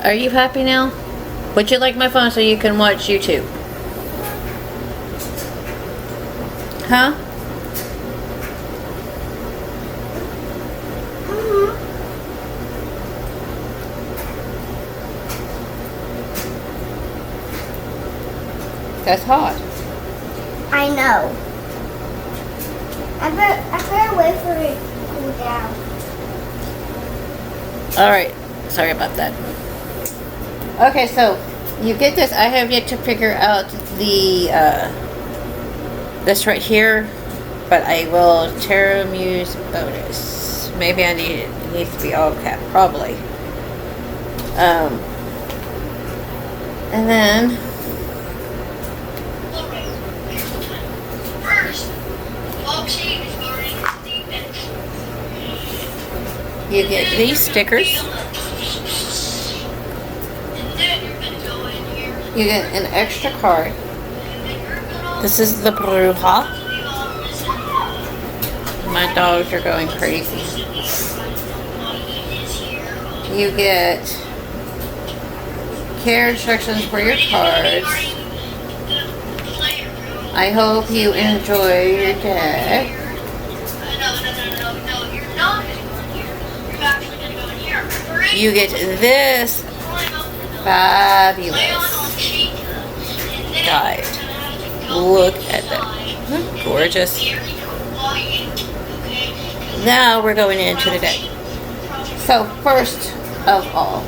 Are you happy now? Would you like my phone so you can watch YouTube? Huh? That's hot. I know. I better wait for it to cool down. Alright, sorry about that. Okay, so you get this. I have yet to figure out the this right here, but I will muse bonus. Maybe I need it needs to be all cap, probably. And then you get these stickers. You get an extra card. This is the Bruja. My dogs are going crazy. You get care instructions for your cards. I hope you enjoy your deck. You get this fabulous guide. Look at that. Gorgeous. Now we're going into the deck. So first of all,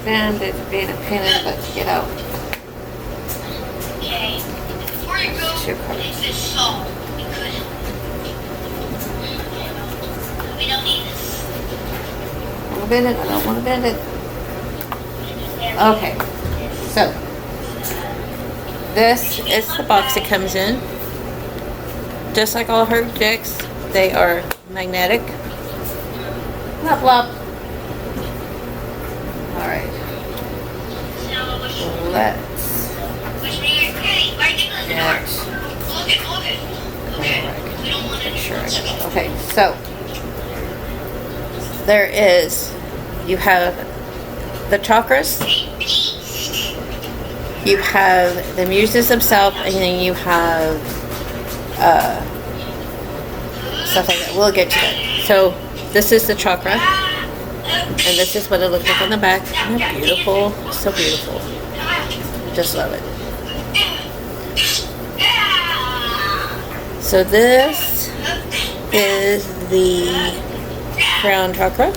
and it's being a pain in the butt to get out. Okay. Before you go, take this salt. We don't need this. I want to bend it. I don't want to bend it. Okay. So, this is the box it comes in. Just like all her decks, they are magnetic. Blop, blop. Alright. Let's make sure I get it. Okay, so there is, you have the chakras, you have the muses themselves, and then you have stuff like that. We'll get to that. So this is the chakra. And this is what it looks like on the back. Isn't that beautiful? So beautiful. Just love it. So this is the crown chakra.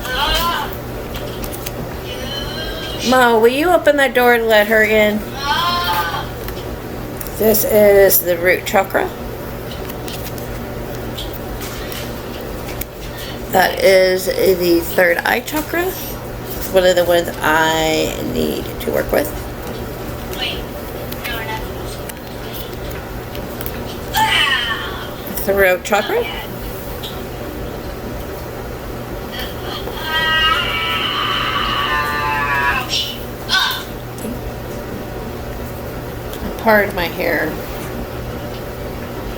Mo, will you open that door to let her in? This is the root chakra. That is the third eye chakra. It's one of the ones I need to work with. Throat chakra. Part of my hair.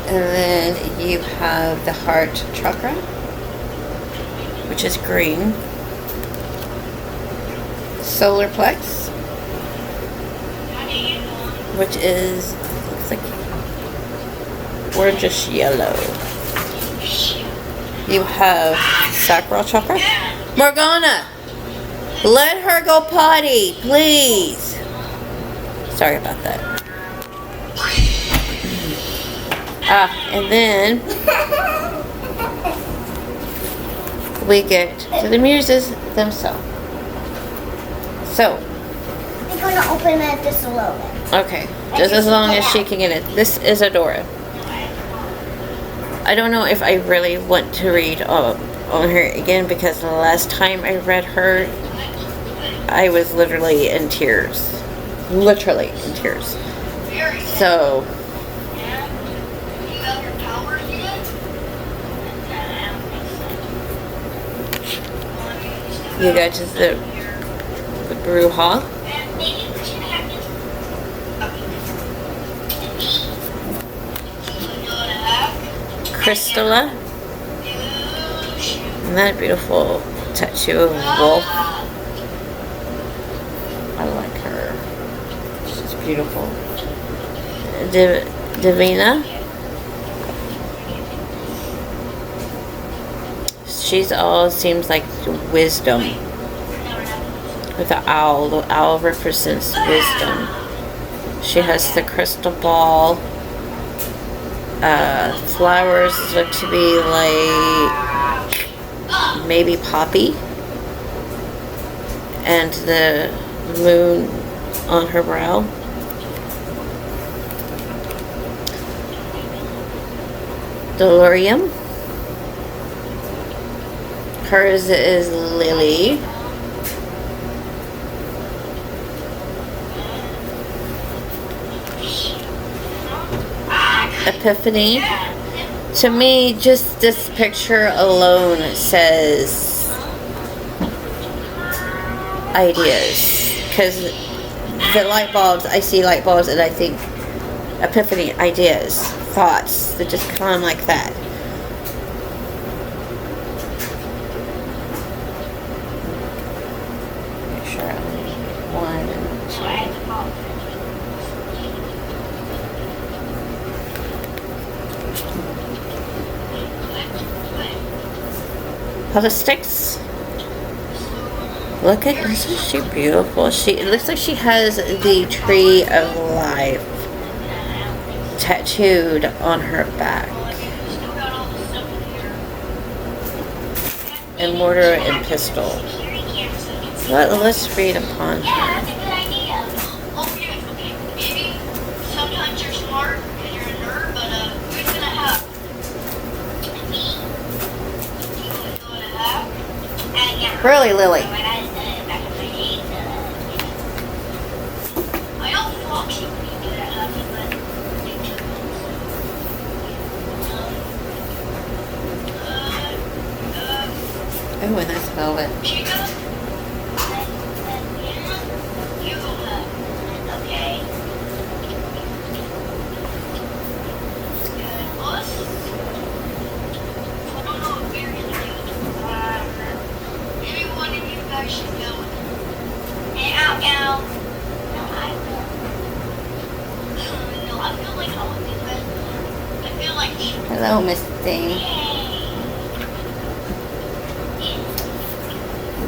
And then you have the heart chakra, which is green. Solar plex, which is, looks like gorgeous yellow. You have sacral chakra. Morgana, let her go potty, please. Sorry about that. And then we get to the muses themselves. So, I'm going to open it just a little bit. Okay, just as long as she can get it. This is Adora. I don't know if I really want to read on her again, because the last time I read her, I was literally in tears. Literally in tears. So, You go to the brew hall. Crystalla. And that beautiful tattoo of a wolf. I like her. She's beautiful. Divina. She's all seems like wisdom. With the owl. The owl represents wisdom. She has the crystal ball. Flowers look to be like maybe poppy. And the moon on her brow. Delirium. Hers is Lily. Epiphany. To me, just this picture alone says ideas. Because the light bulbs, I see light bulbs and I think epiphany, ideas, thoughts that just come like that. Make sure I'm 1 and 2. Politics. Look at, isn't she beautiful? It looks like she has the tree of life tattooed on her back. And mortar and pestle. Let's read upon her. Sometimes you're smart and you're a nerd, but who's gonna have me? Really, Lily? I don't walk you when you do that, honey, but they took Oh, and that's velvet. Chica? You go back, okay? And us? I don't know if we're gonna do it. Maybe one of you guys should go with it. And I'll go. No, I will. No, I feel like I would be better. I feel like Hello, Miss Thing.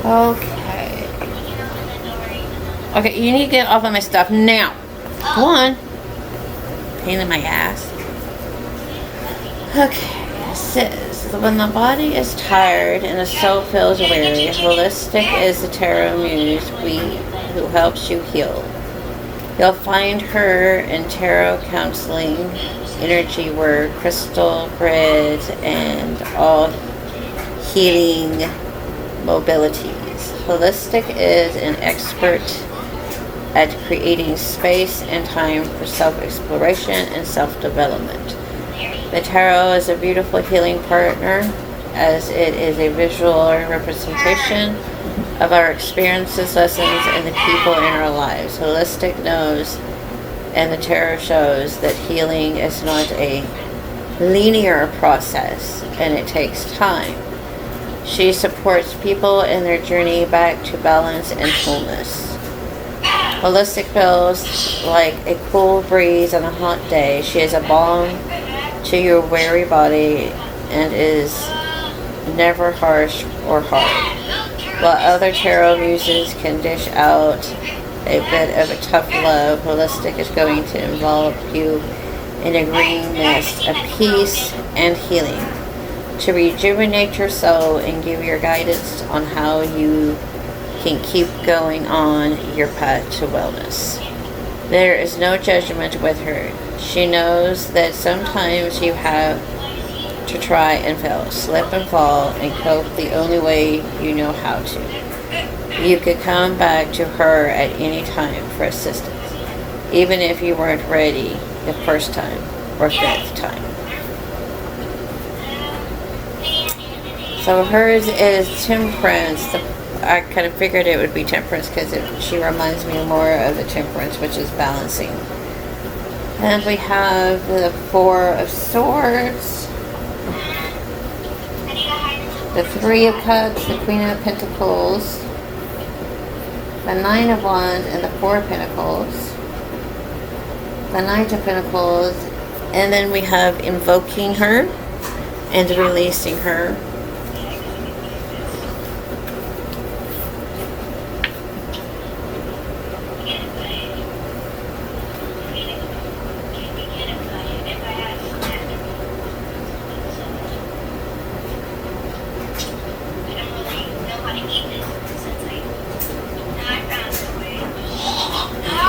Okay. Okay, you need to get off of my stuff now. Come on. Pain in my ass. Okay, it says, when the body is tired and the soul feels weary, holistic is the tarot muse who helps you heal. You'll find her in tarot counseling, energy work, crystal grid, and all healing mobilities. Holistic is an expert at creating space and time for self-exploration and self-development. The tarot is a beautiful healing partner as it is a visual representation of our experiences, lessons, and the people in our lives. Holistic knows, and the tarot shows, that healing is not a linear process and it takes time. She supports people in their journey back to balance and wholeness. Holistic feels like a cool breeze on a hot day. She is a balm to your weary body and is never harsh or hard. While other tarot muses can dish out a bit of a tough love, Holistic is going to envelop you in a green mist of peace and healing, to rejuvenate your soul and give your guidance on how you can keep going on your path to wellness. There is no judgment with her. She knows that sometimes you have to try and fail, slip and fall, and cope the only way you know how to. You could come back to her at any time for assistance, even if you weren't ready the first time or fifth time. So hers is temperance, the I kind of figured it would be Temperance because she reminds me more of the Temperance, which is balancing. And we have the Four of Swords, the Three of Cups, the Queen of Pentacles, the Nine of Wands, and the Four of Pentacles, the Knight of Pentacles, and then we have invoking her and releasing her.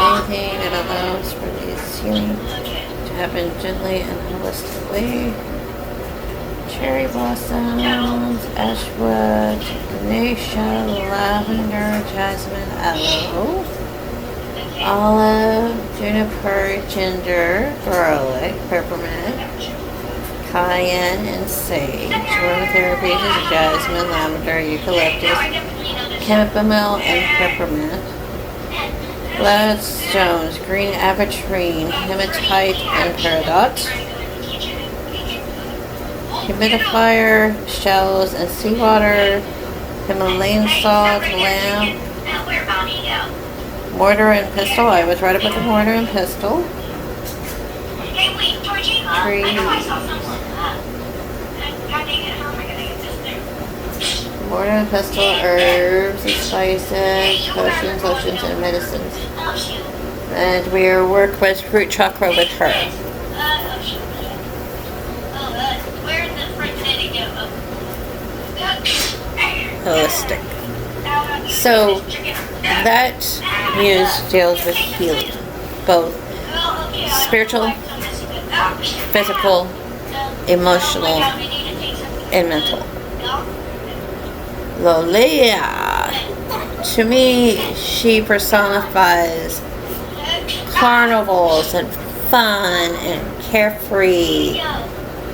Anything that allows for these healing to happen gently and holistically. Cherry blossoms, ashwood, echinacea, lavender, jasmine, aloe, olive, juniper, ginger, garlic, peppermint, cayenne, and sage. Aromatherapies is jasmine, lavender, eucalyptus, chamomile, and peppermint. Bloodstones, green aventurine, hematite, and peridot. Humidifier, shells, and seawater. Himalayan salt, lamp. Mortar and pestle. I was right about the mortar and pestle. Trees. Mortar and pestle, herbs and spices, potions, lotions, and medicines. And we work with root chakra with her. Holistic. So that muse deals with healing, both spiritual, physical, emotional, and mental. Lolia, to me, she personifies carnivals and fun and carefree.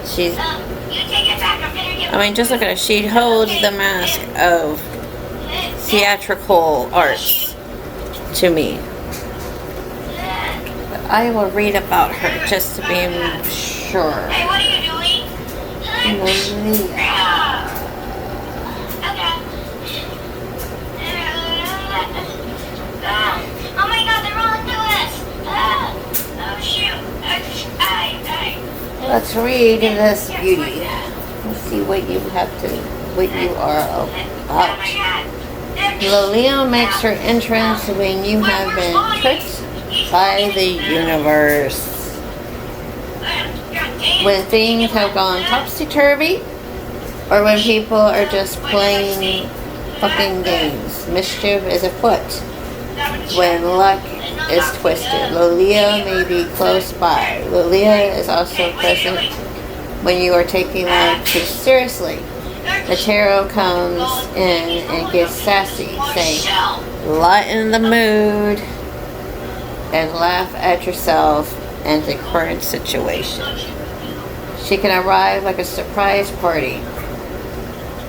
She's, I mean, just look at her. She holds the mask of theatrical arts to me. But I will read about her just to be sure. Hey, what are you doing? Lolia. Oh my god, they're all into us! Oh shoot! Let's read this beauty. Let's see what you have to, what you are about. Lolia makes her entrance when you have been tricked by the universe. When things have gone topsy-turvy, or when people are just playing fucking games. Mischief is afoot. When luck is twisted, Lolia may be close by. Lolia is also present when you are taking life too seriously. The tarot comes in and gets sassy, saying, lighten the mood and laugh at yourself and the current situation. She can arrive like a surprise party,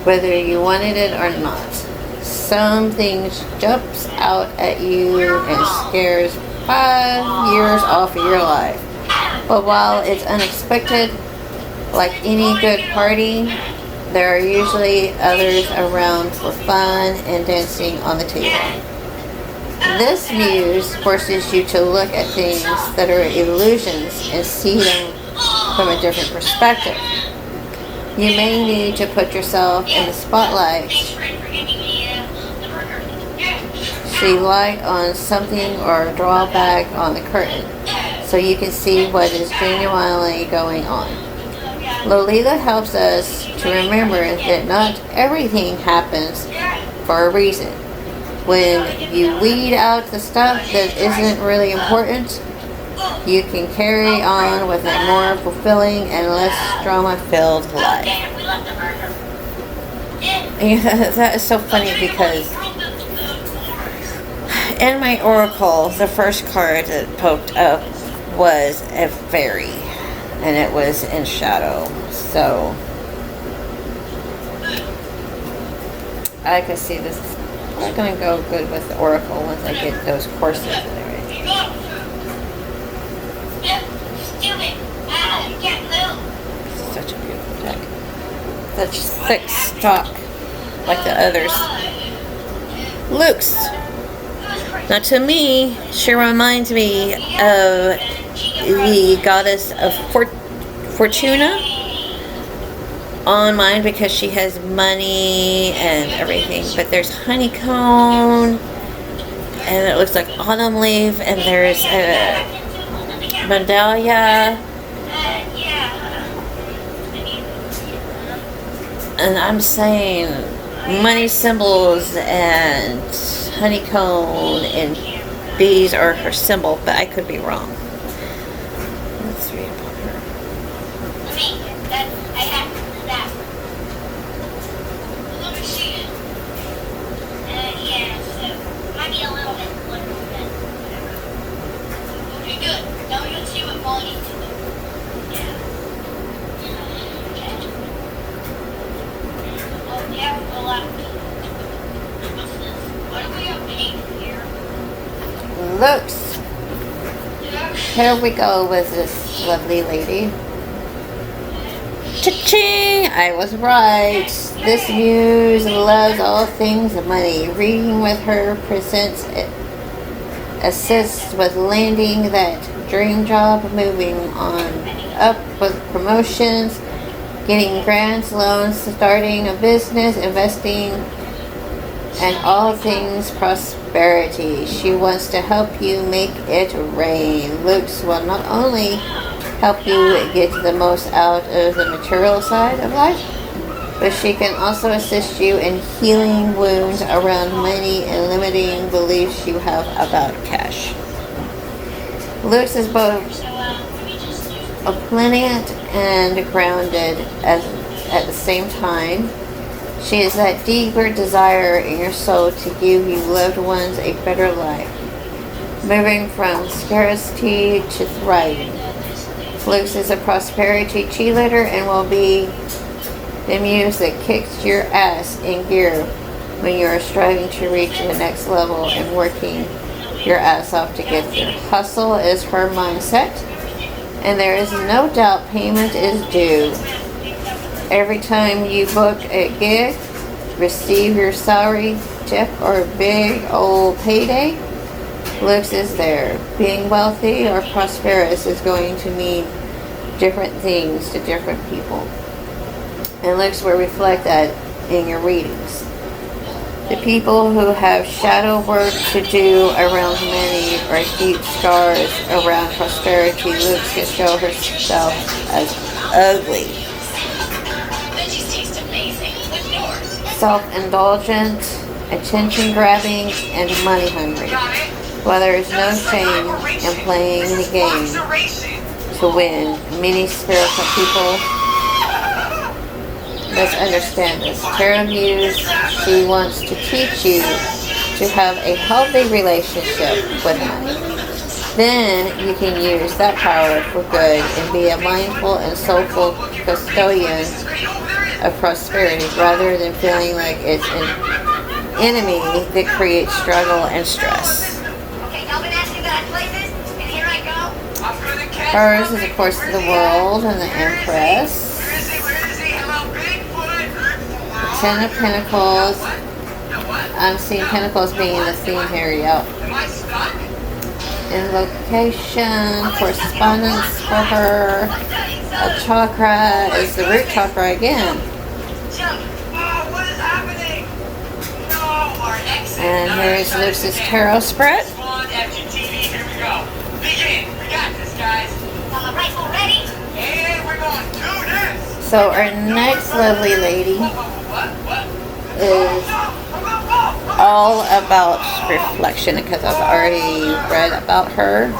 whether you wanted it or not. Something jumps out at you and scares 5 years off of your life. But while it's unexpected, like any good party, there are usually others around for fun and dancing on the table. This muse forces you to look at things that are illusions and see them from a different perspective. You may need to put yourself in the spotlight, see light on something, or draw back on the curtain so you can see what is genuinely going on. Lolita helps us to remember that not everything happens for a reason. When you weed out the stuff that isn't really important, you can carry on with a more fulfilling and less drama-filled life. Yeah, that is so funny because in my oracle, the first card that poked up was a fairy, and it was in shadow. So I could see this probably going to go good with the Oracle once I get those courses and everything. Stupid. Can't move. Such a beautiful deck. Such thick stock, like the others. Luke's. Now to me, she reminds me of the goddess of Fortuna on mine because she has money and everything. But there's honeycomb, and it looks like autumn leaf, and there's a medallia. And I'm saying money symbols and honeycomb and bees are her symbol, but I could be wrong. Let's read about her. I have that. Let me see it. Yeah, so might be a little bit. Okay, good. Now we can see what quality to it. Yeah. Okay. Oh, yeah, a lot. What's this? What do we have pink here? Looks. Here we go with this lovely lady. Cha-ching! I was right. This muse loves all things money. Reading with her presents assists with landing that dream job, moving on up with promotions, getting grants, loans, starting a business, investing, and all things prosperity. She wants to help you make it rain. Luke's will not only help you get the most out of the material side of life, but she can also assist you in healing wounds around money and limiting beliefs you have about cash. Luke's is both a planet and grounded at the same time. She is that deeper desire in your soul to give you loved ones a better life, moving from scarcity to thriving. Luke's is a prosperity cheerleader and will be the muse that kicks your ass in gear when you are striving to reach the next level and working your ass off to get there. Hustle is her mindset, and there is no doubt payment is due. Every time you book a gig, receive your salary check or a big old payday, Luke's is there. Being wealthy or prosperous is going to mean different things to different people. And Luke's will reflect that in your readings. The people who have shadow work to do around money or deep scars around prosperity, Luke's can show herself as ugly, self-indulgent, attention-grabbing, and money-hungry. While there is no shame in playing the game to win, many spiritual people must understand this. Tarot Muse, she wants to teach you to have a healthy relationship with money. Then you can use that power for good and be a mindful and soulful custodian of prosperity rather than feeling like it's an enemy that creates struggle and stress. Hers is, of course, the world and the Empress. Ten of Pentacles. I'm seeing Pentacles being the theme here, yep. Invocation, correspondence for her. A chakra is the root chakra again. And here's Luce's tarot spread. So our next lovely lady is all about reflection because I've already read about her.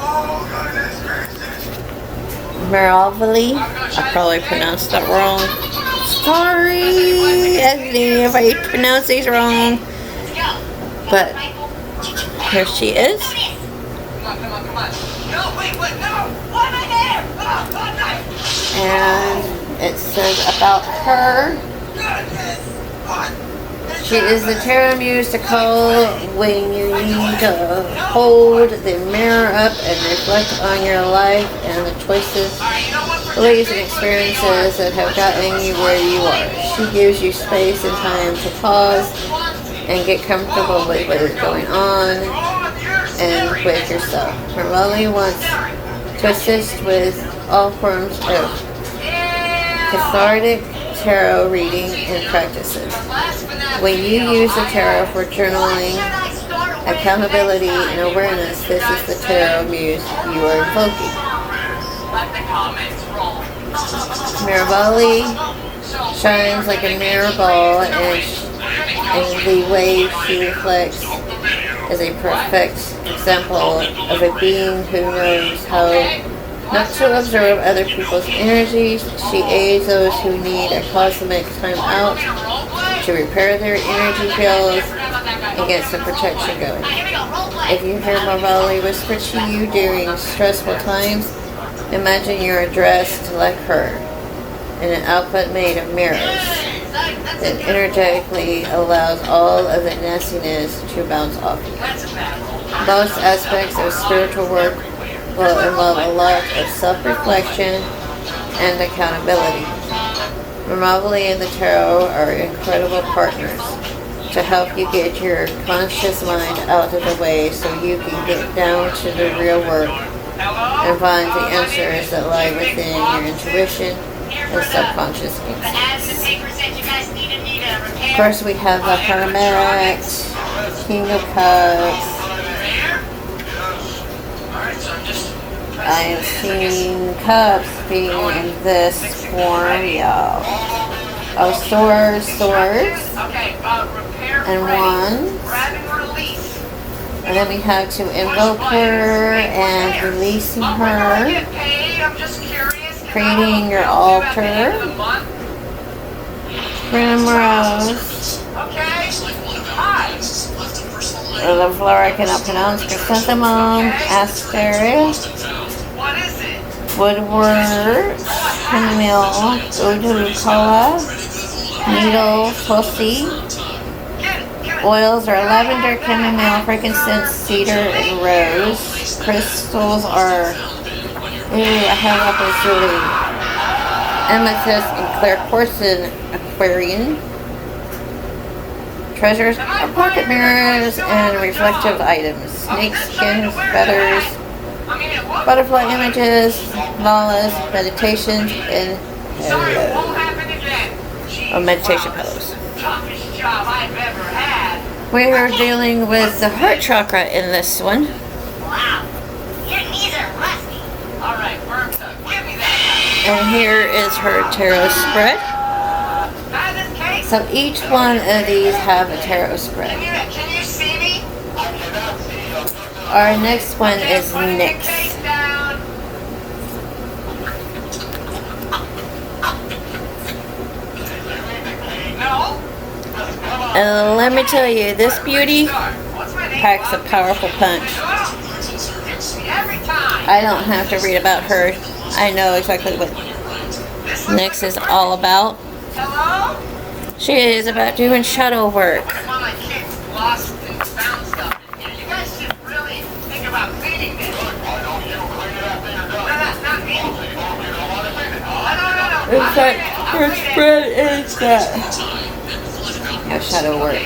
Maravali. I probably pronounced that wrong. Sorry, Ethony, if I pronounce these wrong. But here she is. And it says about her. She is the tarot muse to call when you need to hold the mirror up and reflect on your life and the choices, beliefs, and experiences that have gotten you where you are. She gives you space and time to pause and get comfortable with what is going on and with yourself. Mervali wants to assist with all forms of cathartic tarot reading and practices. When you use the tarot for journaling, accountability, and awareness, this is the tarot muse you are invoking. Mervali shines like a mirror ball, and the way she reflects is a perfect example of a being who knows how not to observe other people's energies. She aids those who need a cosmic time out to repair their energy fields and get some protection going. If you hear Mervali whisper to you during stressful times, imagine you're dressed like her in an outfit made of mirrors that energetically allows all of the nastiness to bounce off you. Most aspects of spiritual work will involve a lot of self-reflection and accountability. Mervali and the tarot are incredible partners to help you get your conscious mind out of the way so you can get down to the real work and find the answers that lie within your intuition and subconscious instincts. Of course, we have the Hermit, King of Cups. I am seeing cups being in this form, y'all. Oh, swords, and wands. And then we have to invoke her and releasing her. Creating your altar. Primrose. The flower I cannot pronounce. Chrysanthemum. Asteris. Woodward. Chamomile. Udukala. Needle. Tulsi. Oils are lavender, chamomile, frankincense, cedar, and rose. Crystals are, I have lazuli, amethyst, and clear quartz and aquarium. Treasures are pocket mirrors and reflective items. Snake skins, feathers, butterfly images, malas, meditations, and meditation pillows. We are dealing with the heart chakra in this one. Wow, your knees are rusty. All right, give me that. And here is her tarot spread. So each one of these have a tarot spread. Can you see me? Our next one is Nyx. And let me tell you, this beauty packs a powerful punch. I don't have to read about her. I know exactly what Nyx is all about. She is about doing shadow work. In fact, her spread is that. No shadow work.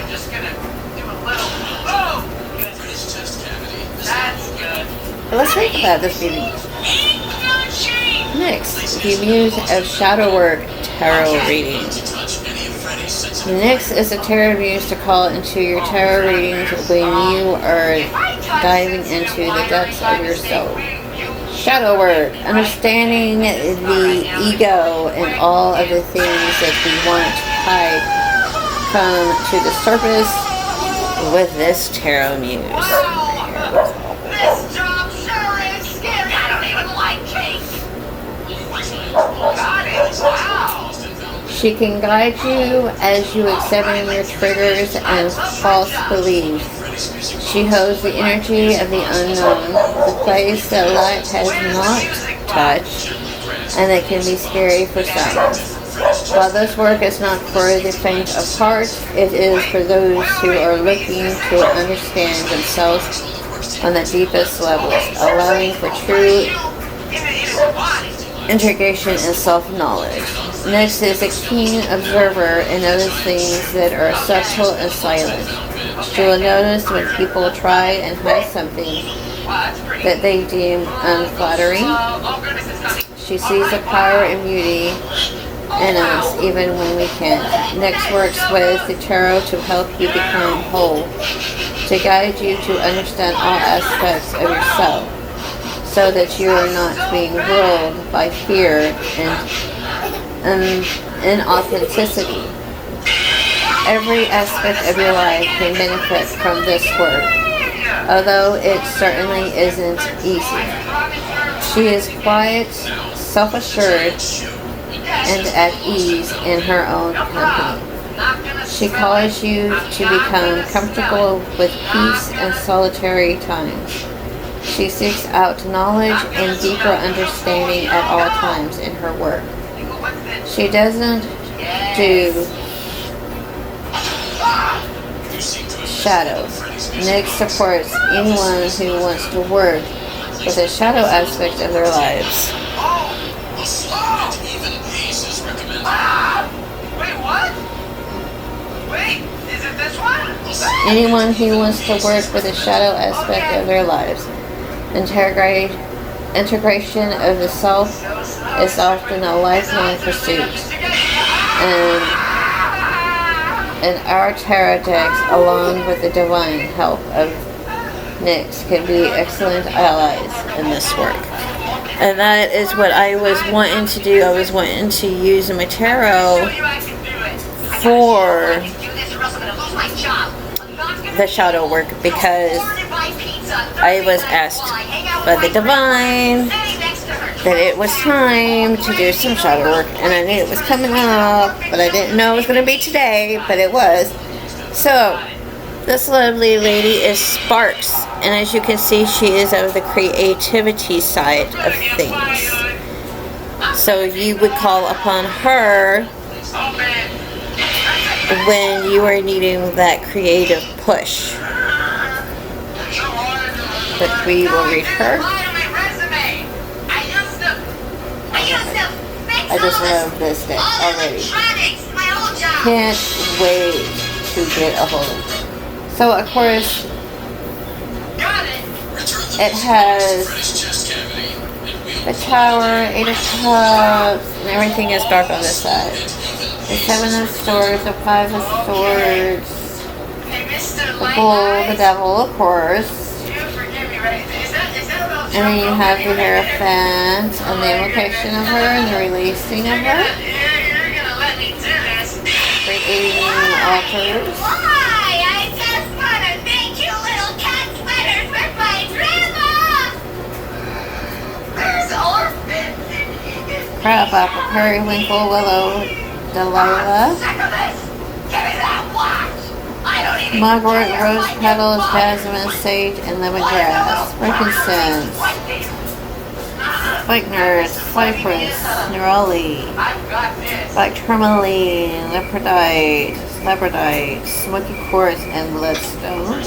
But let's think about this beauty. Next, the muse of shadow work tarot reading. Next is a tarot muse to call into your tarot readings when you are diving into the depths of your soul. Shadow work, understanding the ego and all of the things that we want to hide come to the surface with this tarot muse. This job sure is scary. I don't even like cake. Got it. Wow. She can guide you as you examine your triggers and false beliefs. She holds the energy of the unknown, the place that light has not touched, and that can be scary for some. While this work is not for the faint of heart, it is for those who are looking to understand themselves on the deepest levels, allowing for true integration and self-knowledge. Next is a keen observer and notice things that are subtle and silent. She will notice when people try and hide something that they deem unflattering. She sees the power and beauty in us even when we can't. Next works with the tarot to help you become whole, to guide you to understand all aspects of yourself, so that you are not being ruled by fear and inauthenticity. Every aspect of your life can benefit from this work, although it certainly isn't easy. She is quiet, self-assured, and at ease in her own company. She calls you to become comfortable with peace and solitary times. She seeks out knowledge and deeper understanding at all times in her work. She doesn't do shadow. Nick supports anyone who wants to work with a shadow aspect of their lives. Anyone who wants to work with a shadow aspect of their lives. Integration of the self is often a lifelong pursuit, and our tarot decks, along with the divine help of Nyx, can be excellent allies in this work. And that is what I was wanting to do. I was wanting to use my tarot for the shadow work because I was asked by the divine that it was time to do some shadow work, and I knew it was coming up, but I didn't know it was going to be today, but it was. So this lovely lady is Sparks, and as you can see, she is of the creativity side of things. So you would call upon her when you are needing that creative push. But we will read her. I just love this deck already. Can't wait to get a hold of it. So of course, it has the Tower, 8 of Cups, and everything is dark on this side. The 7 of Swords, the 5 of Swords, the Bull, the Devil, of course. And then you have the Hierophant and the invocation of her and the releasing of her. Creating altars. I just want to make you little cat sweaters with my grandma. There's orphans. Crab Apple, Periwinkle, Willow, Delilah. Margaret, Rose Petals, Jasmine, Sage, and Lemongrass. Frankincense. White Nurse, Cypress, Neroli. Black Tourmaline, Labradorite, Smoky Quartz, and Bloodstone.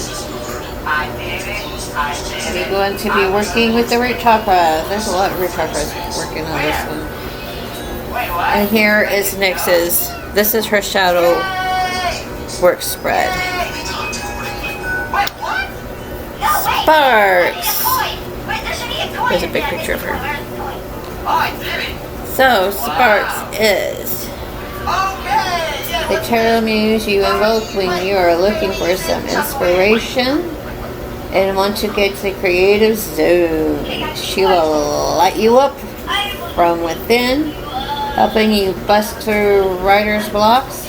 We're going to be working with the root chakra. There's a lot of root chakras working on this one. And here is Nyx's. This is her shadow work spread. Sparks. There's a big picture of her. So Sparks is the tarot muse you invoke when you are looking for some inspiration and want to get to the creative zone. She will light you up from within, helping you bust through writer's blocks,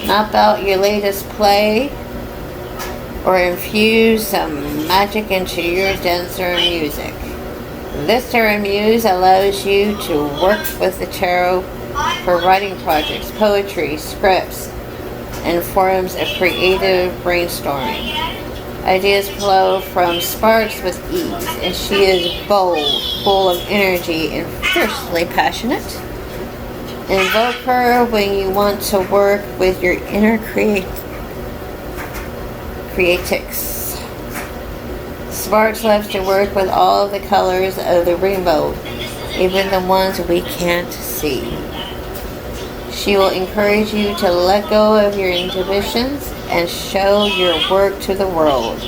knock out your latest play, or infuse some magic into your denser music. This tarot muse allows you to work with the tarot for writing projects, poetry, scripts, and forms of creative brainstorming. Ideas flow from Sparks with ease, and she is bold, full of energy, and fiercely passionate. Invoke her when you want to work with your inner creatix. Sparks loves to work with all the colors of the rainbow, even the ones we can't see. She will encourage you to let go of your inhibitions and show your work to the world.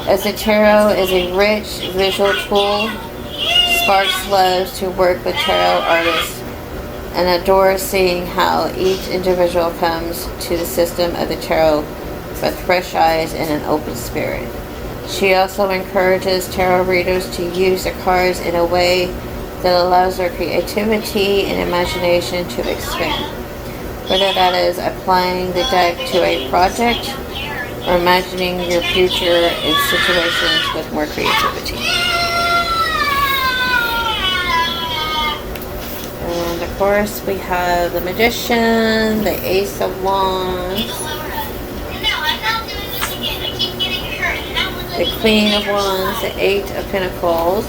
As the tarot is a rich visual tool, Sparks loves to work with tarot artists and adores seeing how each individual comes to the system of the tarot with fresh eyes and an open spirit. She also encourages tarot readers to use the cards in a way that allows their creativity and imagination to expand. Whether that is applying the deck to a project or imagining your future in situations with more creativity. And of course we have the Magician, the Ace of Wands, the Queen of Wands, the Eight of Pentacles,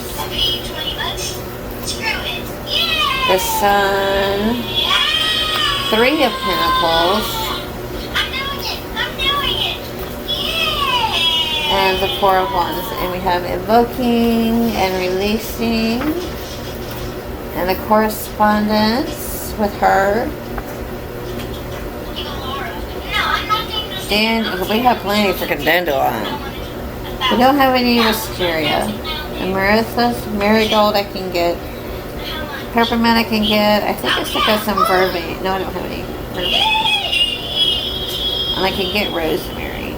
the Sun, Three of Pentacles, and the Four of Wands. And we have invoking and releasing, and the correspondence with her. And we have plenty of freaking dandelion. We don't have any wisteria. And Maritha's marigold I can get. Peppermint I can get. I think I still got some vervain. No, I don't have any vervain. And I can get rosemary.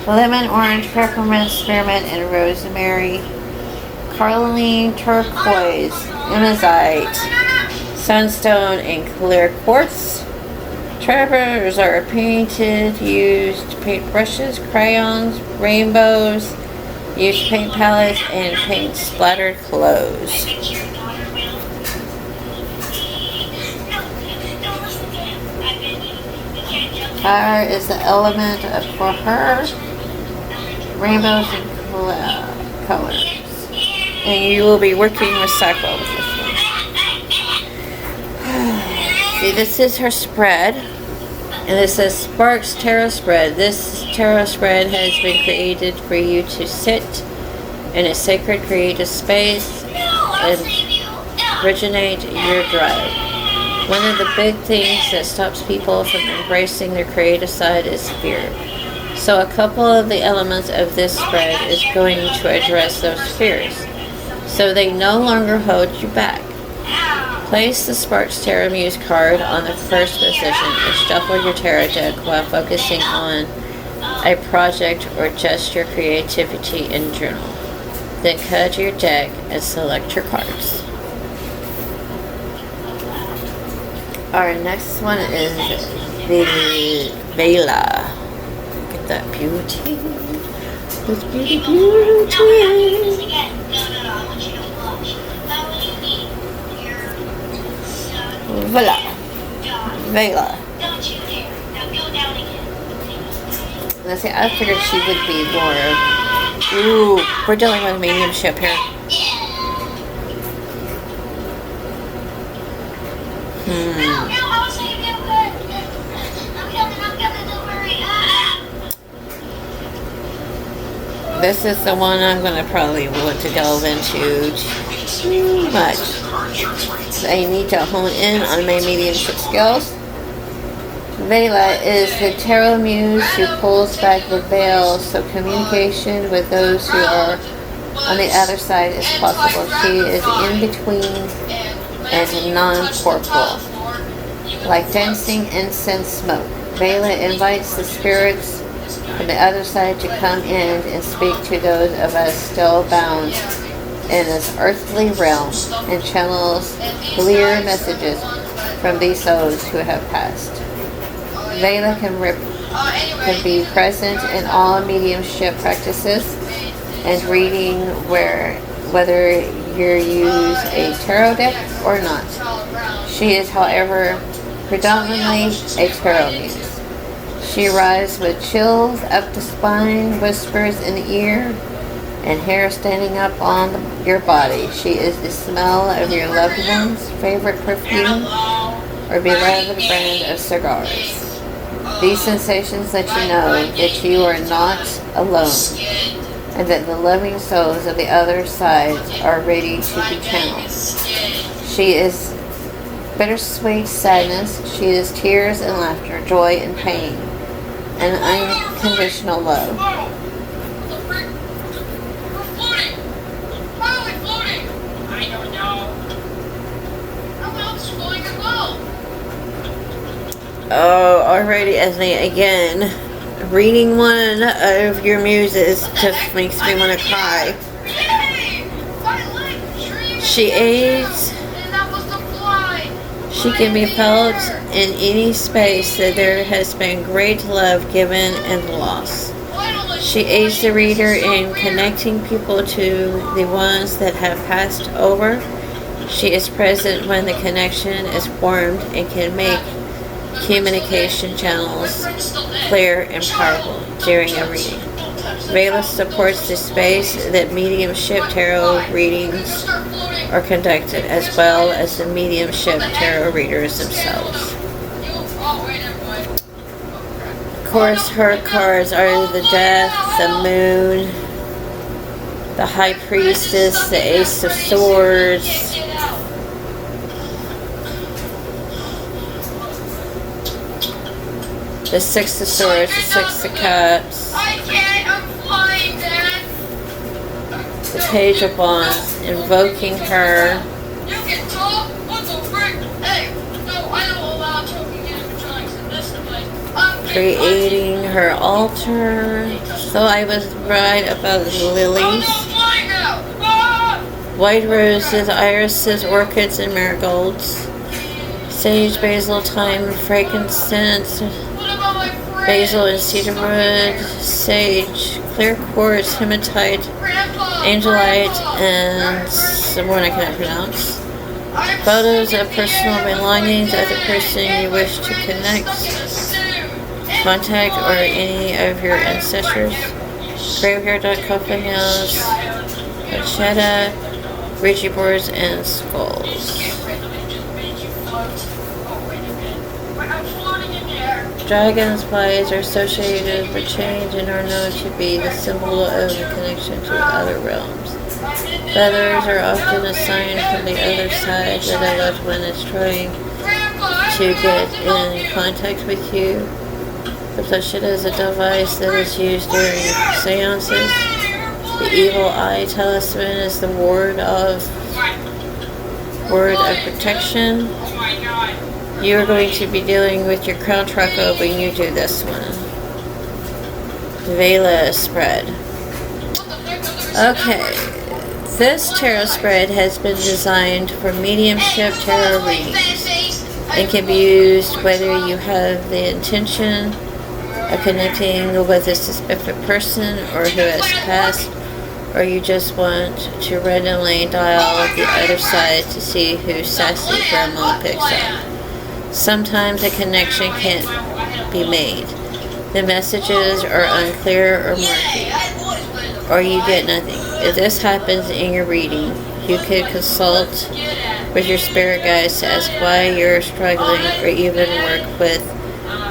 Lemon, orange, peppermint, spearmint, and rosemary. Carnelian, turquoise, amazite, sunstone, and clear quartz. Trappers are painted, used paint brushes, crayons, rainbows, used paint palettes, and paint splattered clothes. Fire is the element for her. Rainbows and colors. And you will be working with Sacral with this one. See, this is her spread. And this says Sparks Tarot Spread. This tarot spread has been created for you to sit in a sacred creative space and originate your drive. One of the big things that stops people from embracing their creative side is fear. So a couple of the elements of this spread is going to address those fears, so they no longer hold you back. Place the Sparks Tarot Muse card on the first position and shuffle your tarot deck while focusing on a project or just your creativity in general. Then cut your deck and select your cards. Our next one is the Vela. Look at that beauty. This beauty, beauty. Vela. Vela. Let's see, I figured she would be more. Ooh, we're dealing with mediumship here. This is the one I'm going to probably want to delve into too much. I need to hone in on my mediumship skills. Vela is the tarot muse who pulls back the veil so communication with those who are on the other side is possible. She is in between and non-corporal. Like dancing incense smoke, Vela invites the spirits from the other side to come in and speak to those of us still bound in this earthly realm and channels clear messages from these souls who have passed. Vela can be present in all mediumship practices and reading whether you use a tarot deck or not. She is, however, predominantly a tarot muse. She arrives with chills up the spine, whispers in the ear, and hair standing up on your body. She is the smell of your loved one's favorite perfume or beloved brand of cigars. These sensations let you know that you are not alone and that the loving souls of the other side are ready to be channeled. She is bittersweet sadness. She is tears and laughter, joy and pain, and unconditional love. Oh, alrighty, Ethony, again, reading one of your muses just makes me want to cry. She aids, she can be felt in any space that there has been great love given and loss. She aids the reader in connecting people to the ones that have passed over. She is present when the connection is formed and can make communication channels clear and powerful during a reading. Vela supports the space that mediumship tarot readings are conducted, as well as the mediumship tarot readers themselves. Of course, her cards are the Death, the Moon, the High Priestess, the Ace of Swords, the Six of Swords, the Six of Cups, the Page of Wands, invoking her, creating her altar. So I was right about the lilies, white roses, irises, orchids, and marigolds, sage, basil, thyme, frankincense, basil and cedarwood, sage, clear quartz, hematite, angelite, and some more I cannot pronounce. Photos of personal belongings of the person you wish to connect, contact, or any of your ancestors. Graveyard, coffin nails, machete, Ouija boards, and skulls. Dragonflies are associated with change and are known to be the symbol of the connection to other realms. Feathers are often a sign from the other side that a loved one is trying to get in contact with you. The planchette is a device that is used during seances. The evil eye talisman is the word of protection. You are going to be dealing with your crown chakra when you do this one. Vela spread. Okay, this tarot spread has been designed for mediumship tarot readings and can be used whether you have the intention of connecting with a specific person or who has passed, or you just want to randomly dial the other side to see who sassy grandma picks up. Sometimes a connection can't be made. The messages are unclear or murky, or you get nothing. If this happens in your reading, you could consult with your spirit guides to ask why you're struggling, or even work with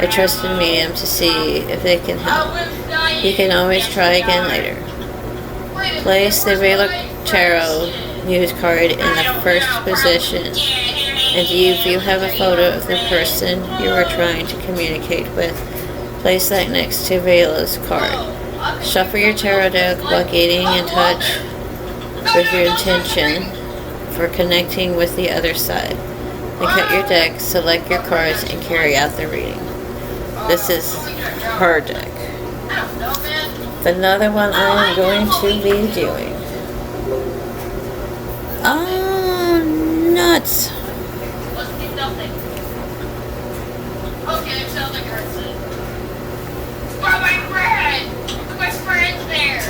a trusted medium to see if they can help. You can always try again later. Place the Vela Tarot Muse card in the first position, and if you have a photo of the person you are trying to communicate with, place that next to Vela's card. Shuffle your tarot deck while getting in touch with your intention for connecting with the other side. Then cut your deck, select your cards, and carry out the reading. This is her deck. Another one I am going to be doing. Oh, nuts. Okay, sounds like person. But my friend! My friend's there!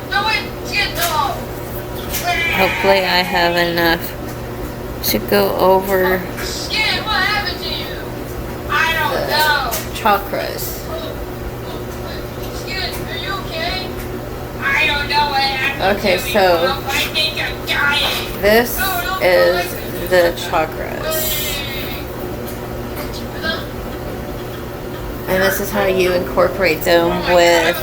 No one get no! Hopefully I have enough to go over Skin, what happened to you? I don't know. chakras. Skin, are you okay? I don't Okay, so this is the chakras. And this is how you incorporate them with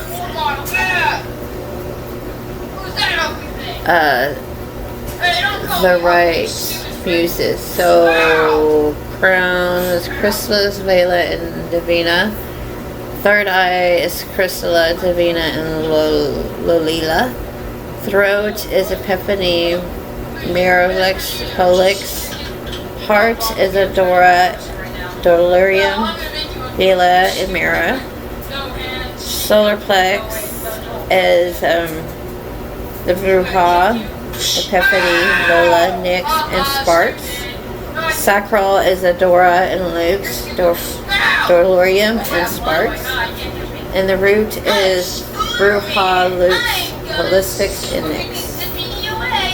the right muses. So crown is Chrysalis, Vela, and Divina. Third eye is Chrysala, Divina, and Lolila. Throat is Epiphany, Miralix, Helix. Heart is Adora, Dolurium, Vela, and Mira. Solar plex is the Bruja, Epiphany, Lola, Nyx, and Sparks. Sacral is Adora and Lux, Dolurium, and Sparks. And the root is Bruja, Lux, Holistics, and Nyx.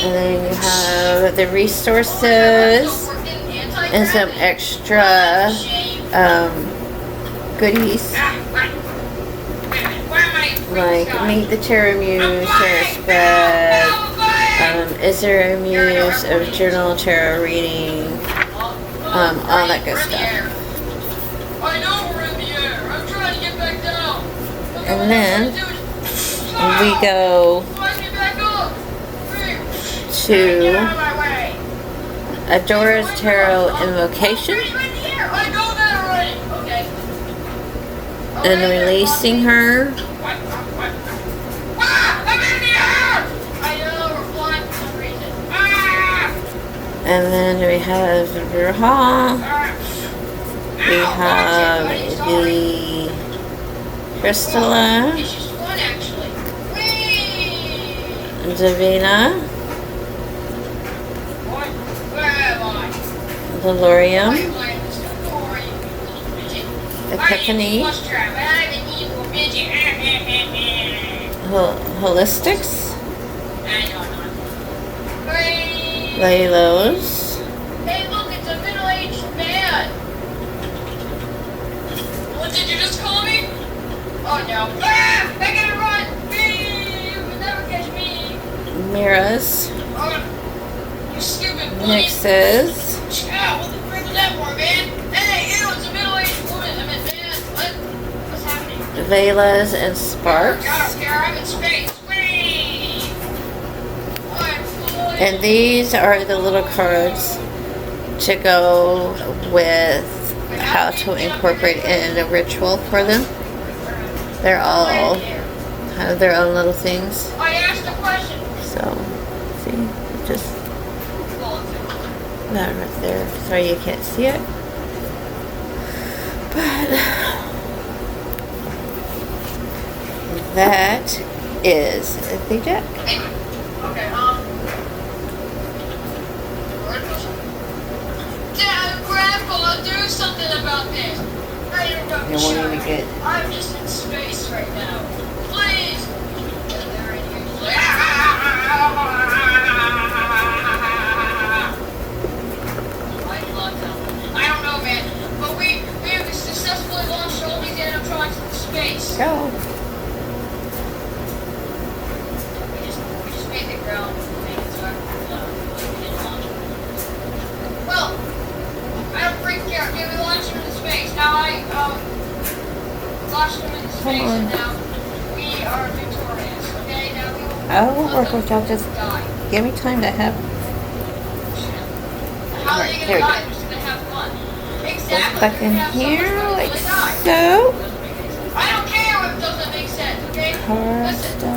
And then you have the resources and some extra goodies like Meet the Tarot Muse, Tarot Spread, Is There a Muse of Journal Tarot Reading, all that good stuff. And then we go to Adora's Tarot Invocation and releasing her. And then we have Bruja. We have the Crystalla, Divina, Delirium, Epiphany, Holistics, Laylos. Hey, look, it's a middle-aged man. What, did you just call me? Oh, no. Ah! I gotta run! You will never catch me. Miras. Oh, you stupid bunny. Nixes. What the frick was that for, man? Hey, you, it's a middle-aged woman. I mean, man, what's happening? Velas and Sparks. I don't care, I'm in space. And these are the little cards to go with how to incorporate in a ritual for them. They're all have their own little things. I asked a question. So, see, just that right there. Sorry you can't see it. But that is the deck. Okay, Dad, Grandpa, do something about this. You won't even get. I'm just in space right now. Please. I don't know, man, but we have successfully launched all these animatronics into space. Go. We just made the ground. Well, I don't freak care. Okay, we launched them into space. Now launched them into space, and now we are victorious. Okay, now we will. I won't work with y'all. Just die. give me time to have. How are Right, you here gonna we die? We're just gonna have fun. Go Exactly. back in We're gonna have here so much fun like until we die. so. I don't care if it doesn't make sense. Okay. Listen.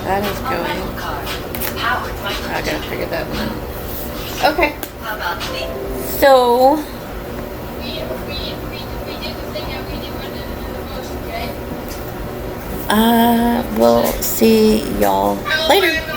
That is going. I gotta figure that one out. Okay. So, We did the thing that we did the most. Okay. we'll see y'all later.